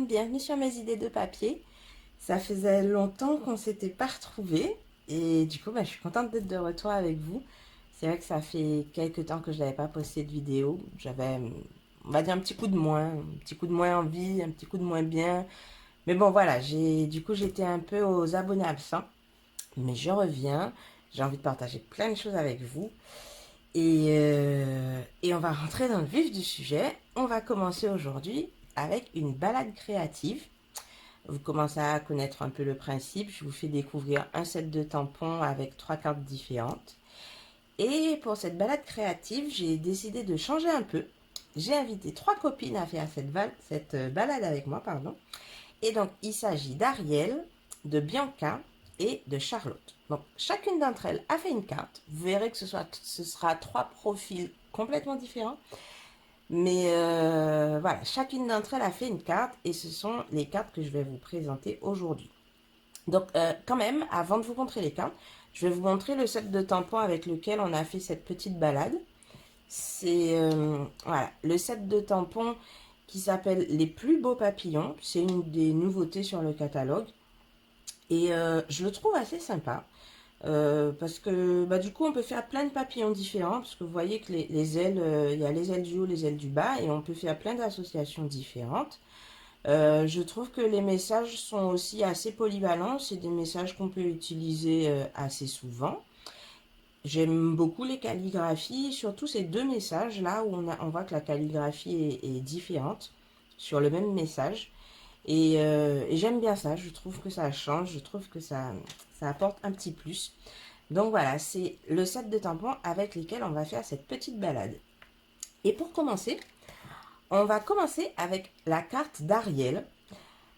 monde, bienvenue sur mes idées de papier. Ça faisait longtemps qu'on s'était pas retrouvés et du coup je suis contente d'être de retour avec vous. C'est vrai que ça fait quelques temps que je n'avais pas posté de vidéo. J'avais, on va dire, un petit coup de moins envie, un petit coup de moins bien. Mais bon voilà, j'étais un peu aux abonnés absents. Mais je reviens, j'ai envie de partager plein de choses avec vous. Et on va rentrer dans le vif du sujet. On va commencer aujourd'hui avec une balade créative. Vous commencez à connaître un peu le principe. Je vous fais découvrir un set de tampons avec 3 cartes différentes. Et pour cette balade créative, j'ai décidé de changer un peu. J'ai invité 3 copines à faire cette balade avec moi, pardon. Et donc, il s'agit d'Ariel, de Bianca et de Charlotte. Donc, chacune d'entre elles a fait une carte. Vous verrez que ce sera 3 profils complètement différents. Mais voilà, chacune d'entre elles a fait une carte et ce sont les cartes que je vais vous présenter aujourd'hui. Donc, quand même, avant de vous montrer les cartes, je vais vous montrer le set de tampons avec lequel on a fait cette petite balade. C'est voilà, le set de tampons qui s'appelle Les plus beaux papillons. C'est une des nouveautés sur le catalogue. Et je le trouve assez sympa. Parce que du coup on peut faire plein de papillons différents. Parce que vous voyez que les ailes, il y a les ailes du haut, les ailes du bas. Et on peut faire plein d'associations différentes. Je trouve que les messages sont aussi assez polyvalents. C'est des messages qu'on peut utiliser assez souvent. J'aime beaucoup les calligraphies, surtout ces 2 messages là où on voit que la calligraphie est différente sur le même message. Et j'aime bien ça, je trouve que ça change, je trouve que ça apporte un petit plus. Donc voilà, c'est le set de tampons avec lesquels on va faire cette petite balade. Et pour commencer, on va commencer avec la carte d'Ariel.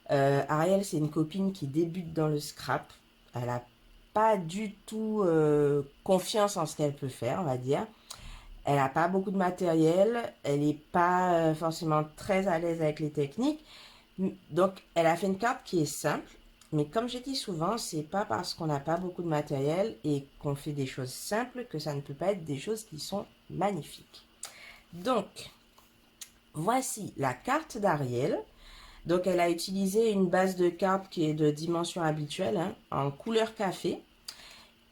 Ariel, c'est une copine qui débute dans le scrap. Elle n'a pas du tout confiance en ce qu'elle peut faire, on va dire. Elle n'a pas beaucoup de matériel, elle n'est pas forcément très à l'aise avec les techniques. Donc, elle a fait une carte qui est simple, mais comme j'ai dit souvent, c'est pas parce qu'on n'a pas beaucoup de matériel et qu'on fait des choses simples que ça ne peut pas être des choses qui sont magnifiques. Donc, voici la carte d'Ariel. Donc, elle a utilisé une base de cartes qui est de dimension habituelle, hein, en couleur café.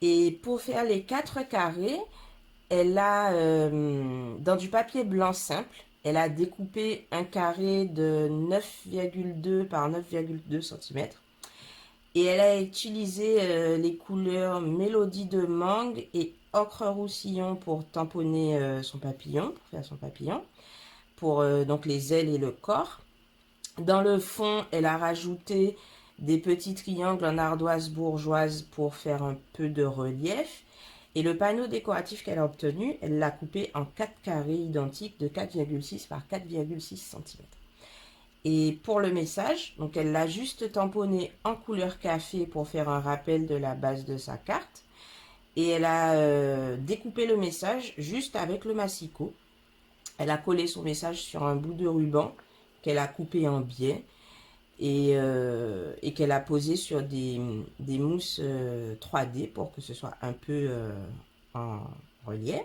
Et pour faire les 4 carrés, elle a, dans du papier blanc simple, elle a découpé un carré de 9,2 par 9,2 cm. Et elle a utilisé les couleurs Mélodie de mangue et ocre roussillon pour tamponner son papillon, pour faire son papillon, pour donc les ailes et le corps. Dans le fond, elle a rajouté des petits triangles en ardoise bourgeoise pour faire un peu de relief. Et le panneau décoratif qu'elle a obtenu, elle l'a coupé en 4 carrés identiques de 4,6 par 4,6 cm. Et pour le message, donc elle l'a juste tamponné en couleur café pour faire un rappel de la base de sa carte. Et elle a découpé le message juste avec le massicot. Elle a collé son message sur un bout de ruban qu'elle a coupé en biais et qu'elle a posé sur des mousses 3D pour que ce soit un peu en relief.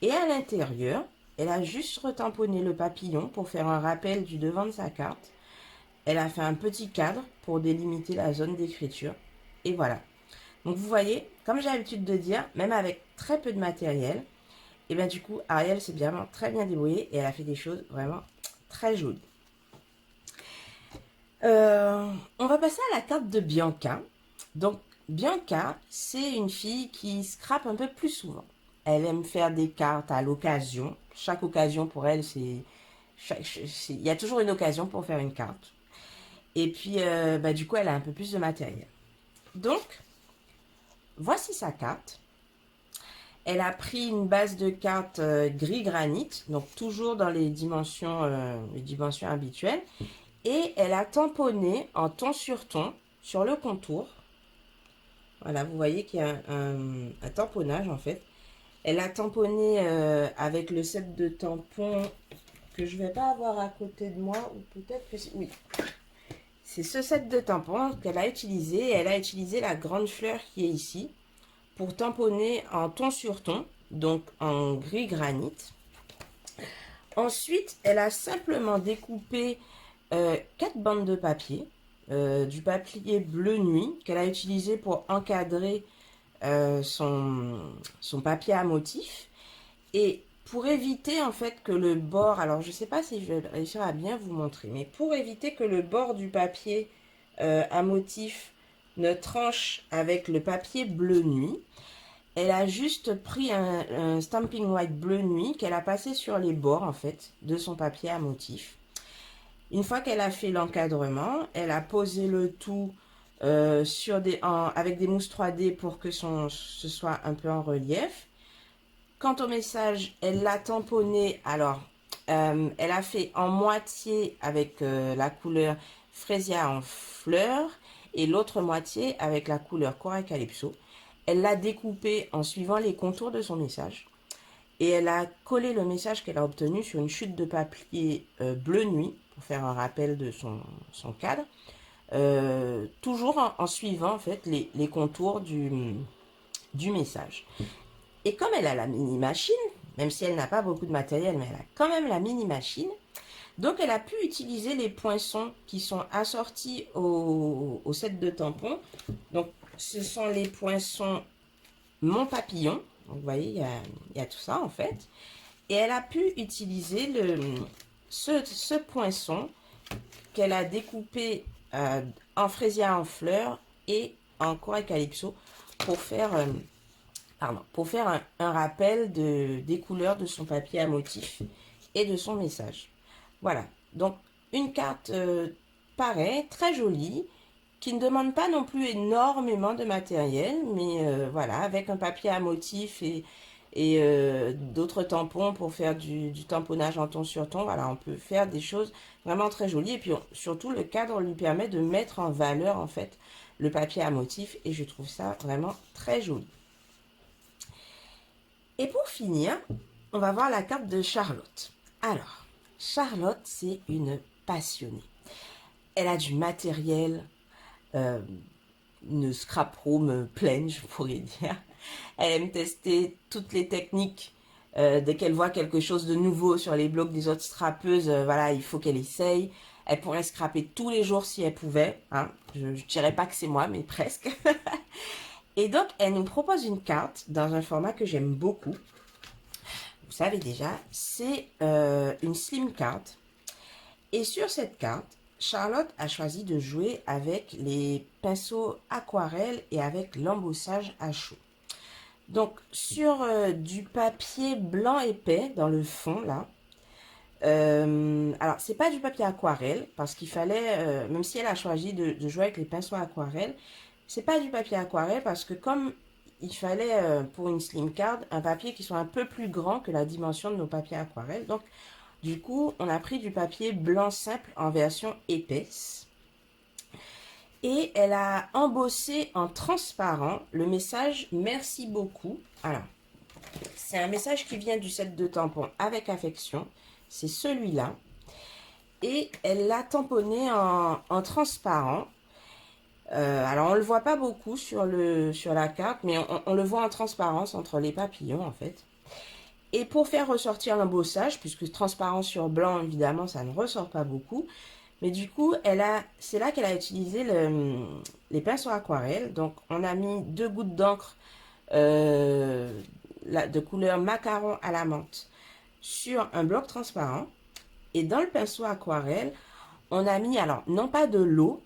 Et à l'intérieur, elle a juste retamponné le papillon pour faire un rappel du devant de sa carte. Elle a fait un petit cadre pour délimiter la zone d'écriture. Et voilà. Donc vous voyez, comme j'ai l'habitude de dire, même avec très peu de matériel, et bien du coup, Ariel s'est vraiment très bien débrouillée et elle a fait des choses vraiment très jolies. On va passer à la carte de Bianca. Donc, Bianca, c'est une fille qui scrape un peu plus souvent. Elle aime faire des cartes à l'occasion. Chaque occasion pour elle, il y a toujours une occasion pour faire une carte. Et puis, du coup, elle a un peu plus de matériel. Donc, voici sa carte. Elle a pris une base de cartes gris granit, donc toujours dans les dimensions habituelles. Et elle a tamponné en ton sur le contour. Voilà, vous voyez qu'il y a un tamponnage en fait. Elle a tamponné avec le set de tampons que je ne vais pas avoir à côté de moi, ou peut-être que oui. C'est ce set de tampons qu'elle a utilisé. Elle a utilisé la grande fleur qui est ici pour tamponner en ton sur ton, donc en gris granit. Ensuite, elle a simplement découpé 4 bandes de papier, du papier bleu nuit qu'elle a utilisé pour encadrer son papier à motif. Et pour éviter en fait que le bord, alors je ne sais pas si je vais réussir à bien vous montrer, mais pour éviter que le bord du papier à motif ne tranche avec le papier bleu nuit, elle a juste pris un stamping white bleu nuit qu'elle a passé sur les bords en fait de son papier à motif. Une fois qu'elle a fait l'encadrement, elle a posé le tout avec des mousses 3D pour que ce soit un peu en relief. Quant au message, elle l'a tamponné. Alors, elle a fait en moitié avec la couleur Fresia en fleurs et l'autre moitié avec la couleur Corail Calypso. Elle l'a découpé en suivant les contours de son message. Et elle a collé le message qu'elle a obtenu sur une chute de papier bleu nuit pour faire un rappel de son cadre. Toujours en suivant en fait les contours du message. Et comme elle a la mini machine, même si elle n'a pas beaucoup de matériel, mais elle a quand même la mini machine, donc elle a pu utiliser les poinçons qui sont assortis au set de tampons. Donc ce sont les poinçons Mon Papillon. Donc vous voyez, il y a tout ça en fait. Et elle a pu utiliser ce poinçon qu'elle a découpé en fraisier en fleurs et en corail calypso pour faire un rappel des couleurs de son papier à motif et de son message. Voilà, donc une carte pareille, très jolie, qui ne demande pas non plus énormément de matériel, mais voilà, avec un papier à motif et d'autres tampons pour faire du tamponnage en ton sur ton. Voilà, on peut faire des choses vraiment très jolies. Et puis surtout, le cadre lui permet de mettre en valeur en fait le papier à motif et je trouve ça vraiment très joli. Et pour finir, on va voir la carte de Charlotte. Alors, Charlotte, c'est une passionnée. Elle a du matériel, une scrap room pleine, je pourrais dire. Elle aime tester toutes les techniques. Dès qu'elle voit quelque chose de nouveau sur les blogs des autres scrappeuses, voilà, il faut qu'elle essaye. Elle pourrait scraper tous les jours si elle pouvait. Hein. Je ne dirais pas que c'est moi, mais presque. Et donc, elle nous propose une carte dans un format que j'aime beaucoup. Vous savez déjà, c'est une slim card. Et sur cette carte, Charlotte a choisi de jouer avec les pinceaux aquarelle et avec l'embossage à chaud. Donc, sur du papier blanc épais dans le fond, là, alors, c'est pas du papier aquarelle, parce qu'il fallait, même si elle a choisi de jouer avec les pinceaux aquarelle, c'est pas du papier aquarelle, parce que comme il fallait, pour une slim card, un papier qui soit un peu plus grand que la dimension de nos papiers aquarelle. Donc, du coup, on a pris du papier blanc simple en version épaisse. Et elle a embossé en transparent le message « Merci beaucoup ». Alors, c'est un message qui vient du set de tampons avec affection. C'est celui-là. Et elle l'a tamponné en transparent. Alors, on ne le voit pas beaucoup sur la carte, mais on le voit en transparence entre les papillons, en fait. Et pour faire ressortir l'embossage, puisque transparent sur blanc, évidemment, ça ne ressort pas beaucoup. Mais du coup, c'est là qu'elle a utilisé les pinceaux aquarelles. Donc, on a mis 2 gouttes d'encre de couleur macaron à la menthe sur un bloc transparent. Et dans le pinceau aquarelle, on a mis, alors, non pas de l'eau,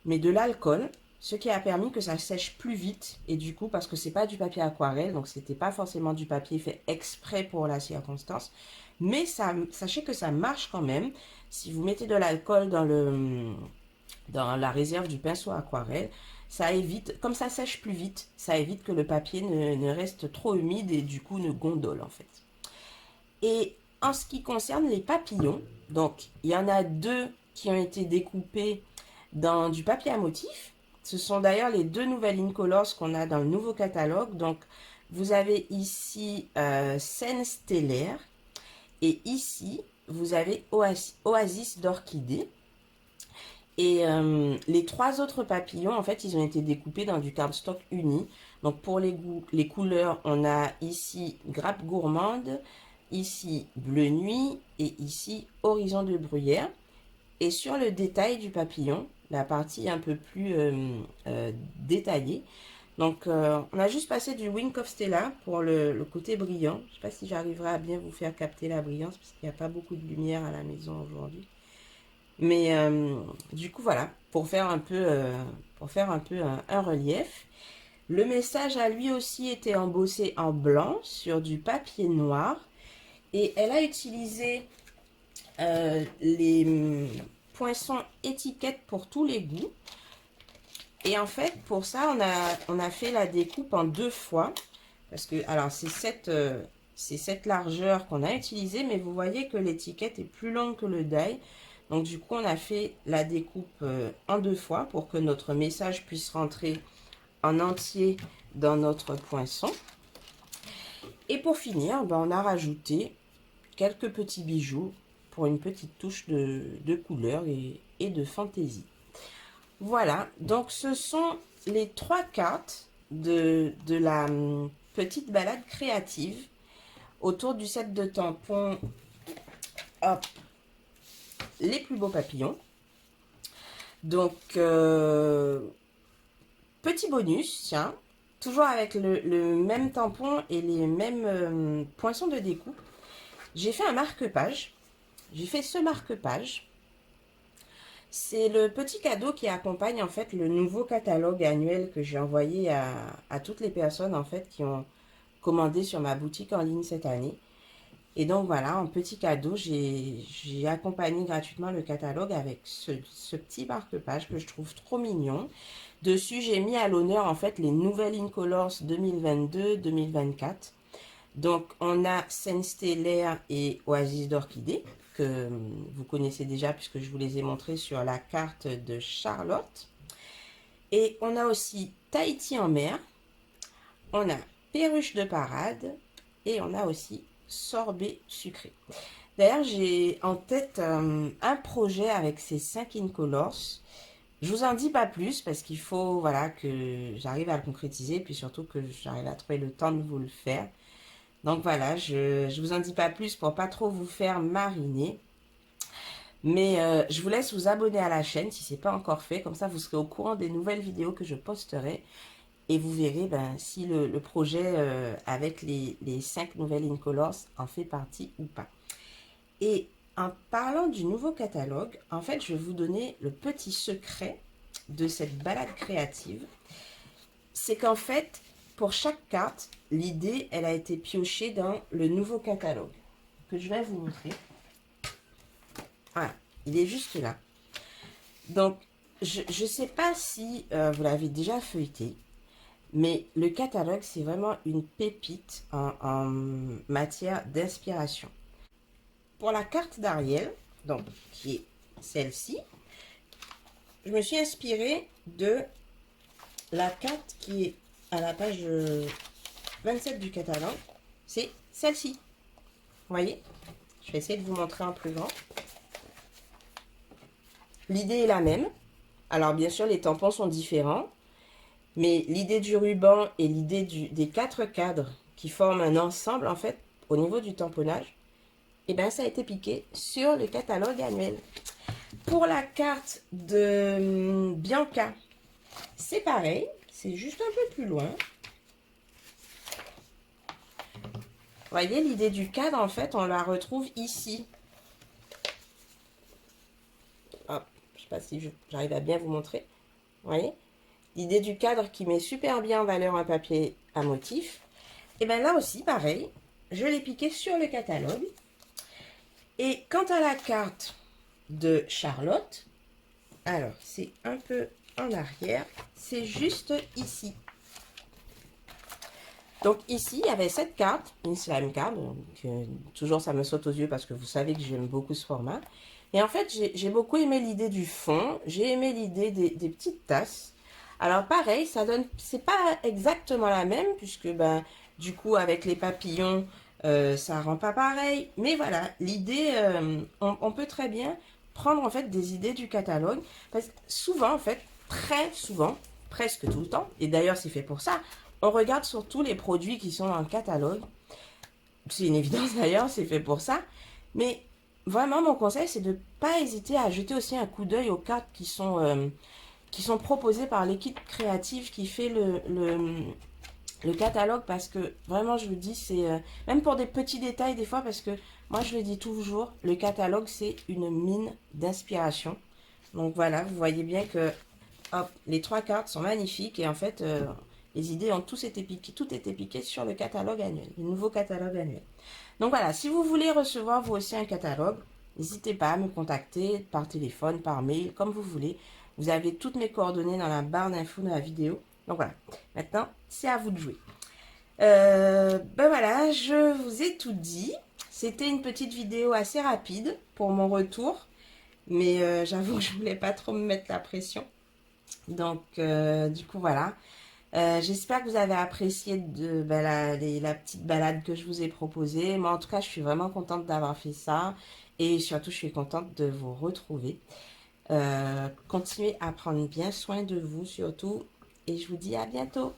mais de l'alcool, ce qui a permis que ça sèche plus vite. Et du coup, parce que c'est pas du papier aquarelle, donc c'était pas forcément du papier fait exprès pour la circonstance. Mais sachez que ça marche quand même. Si vous mettez de l'alcool dans la réserve du pinceau aquarelle, ça évite, comme ça sèche plus vite, ça évite que le papier ne reste trop humide et du coup ne gondole en fait. Et en ce qui concerne les papillons, donc il y en a 2 qui ont été découpés dans du papier à motif. Ce sont d'ailleurs les 2 nouvelles Incolors qu'on a dans le nouveau catalogue. Donc vous avez ici Scène stellaire et ici vous avez Oasis d'orchidée. Et les 3 autres papillons, en fait, ils ont été découpés dans du cardstock uni. Donc pour les couleurs, on a ici Grappe gourmande, ici Bleu nuit et ici Horizon de bruyère. Et sur le détail du papillon, la partie un peu plus détaillée. Donc, on a juste passé du Wink of Stella pour le côté brillant. Je ne sais pas si j'arriverai à bien vous faire capter la brillance parce qu'il n'y a pas beaucoup de lumière à la maison aujourd'hui. Mais du coup, voilà, pour faire un peu, un relief. Le message a lui aussi été embossé en blanc sur du papier noir. Et elle a utilisé les poinçons étiquettes pour tous les goûts. Et en fait, pour ça, on a fait la découpe en 2 fois. Parce que, alors, c'est cette largeur qu'on a utilisée, mais vous voyez que l'étiquette est plus longue que le die. Donc, du coup, on a fait la découpe en 2 fois pour que notre message puisse rentrer en entier dans notre poinçon. Et pour finir, ben, on a rajouté quelques petits bijoux pour une petite touche de couleur et de fantaisie. Voilà, donc ce sont les 3 cartes de la petite balade créative autour du set de tampons. Hop, les plus beaux papillons. Donc, petit bonus, tiens, toujours avec le même tampon et les mêmes poinçons de découpe. J'ai fait un marque-page. J'ai fait ce marque-page. C'est le petit cadeau qui accompagne en fait le nouveau catalogue annuel que j'ai envoyé à toutes les personnes en fait qui ont commandé sur ma boutique en ligne cette année. Et donc voilà, en petit cadeau, j'ai accompagné gratuitement le catalogue avec ce petit marque-page que je trouve trop mignon. Dessus, j'ai mis à l'honneur en fait les nouvelles Incolors 2022-2024. Donc on a Scène Stellaire et Oasis d'Orchidée, que vous connaissez déjà puisque je vous les ai montrés sur la carte de Charlotte. Et on a aussi Tahiti en mer, on a Perruche de parade et on a aussi Sorbet sucré. D'ailleurs, j'ai en tête un projet avec ces 5 Incolors. Je vous en dis pas plus parce qu'il faut voilà, que j'arrive à le concrétiser, puis surtout que j'arrive à trouver le temps de vous le faire. Donc voilà, je vous en dis pas plus pour pas trop vous faire mariner. Mais je vous laisse vous abonner à la chaîne si ce n'est pas encore fait. Comme ça, vous serez au courant des nouvelles vidéos que je posterai. Et vous verrez si le projet avec les 5 nouvelles Incolors en fait partie ou pas. Et en parlant du nouveau catalogue, en fait, je vais vous donner le petit secret de cette balade créative. C'est qu'en fait, pour chaque carte, l'idée, elle a été piochée dans le nouveau catalogue que je vais vous montrer. Voilà, il est juste là. Donc, je ne sais pas si vous l'avez déjà feuilleté, mais le catalogue, c'est vraiment une pépite en matière d'inspiration. Pour la carte d'Ariel, donc qui est celle-ci, je me suis inspirée de la carte qui est à la page 27 du catalogue. C'est celle-ci. Vous voyez? Je vais essayer de vous montrer en plus grand. L'idée est la même. Alors bien sûr, les tampons sont différents. Mais l'idée du ruban et l'idée des 4 cadres qui forment un ensemble, en fait, au niveau du tamponnage, eh bien, ça a été piqué sur le catalogue annuel. Pour la carte de Bianca, c'est pareil. C'est juste un peu plus loin. Vous voyez, l'idée du cadre, en fait, on la retrouve ici. Hop, je ne sais pas si j'arrive à bien vous montrer. Vous voyez? L'idée du cadre qui met super bien en valeur un papier à motif. Et bien là aussi, pareil, je l'ai piqué sur le catalogue. Et quant à la carte de Charlotte, alors c'est un peu en arrière, c'est juste ici. Donc ici, il y avait cette carte, une slime card, donc toujours ça me saute aux yeux parce que vous savez que j'aime beaucoup ce format. Et en fait, j'ai beaucoup aimé l'idée du fond, j'ai aimé l'idée des petites tasses. Alors pareil, ça donne, c'est pas exactement la même puisque ben du coup avec les papillons ça rend pas pareil. Mais voilà, l'idée, on peut très bien prendre en fait des idées du catalogue parce que souvent en fait, très souvent, presque tout le temps, et d'ailleurs c'est fait pour ça, on regarde surtout les produits qui sont dans le catalogue. C'est une évidence d'ailleurs, c'est fait pour ça. Mais vraiment, mon conseil, c'est de ne pas hésiter à jeter aussi un coup d'œil aux cartes qui sont proposées par l'équipe créative qui fait le catalogue, parce que vraiment, je vous dis, c'est même pour des petits détails des fois, parce que moi, je le dis toujours, le catalogue, c'est une mine d'inspiration. Donc voilà, vous voyez bien que hop, les trois cartes sont magnifiques et en fait, les idées ont tous été piquées, tout été piqué sur le catalogue annuel, le nouveau catalogue annuel. Donc voilà, si vous voulez recevoir vous aussi un catalogue, n'hésitez pas à me contacter par téléphone, par mail, comme vous voulez. Vous avez toutes mes coordonnées dans la barre d'infos de la vidéo. Donc voilà, maintenant, c'est à vous de jouer. Ben voilà, je vous ai tout dit. C'était une petite vidéo assez rapide pour mon retour, mais j'avoue que je voulais pas trop me mettre la pression. Donc, du coup, voilà. J'espère que vous avez apprécié la petite balade que je vous ai proposée. Moi, en tout cas, je suis vraiment contente d'avoir fait ça. Et surtout, je suis contente de vous retrouver. Continuez à prendre bien soin de vous, surtout. Et je vous dis à bientôt.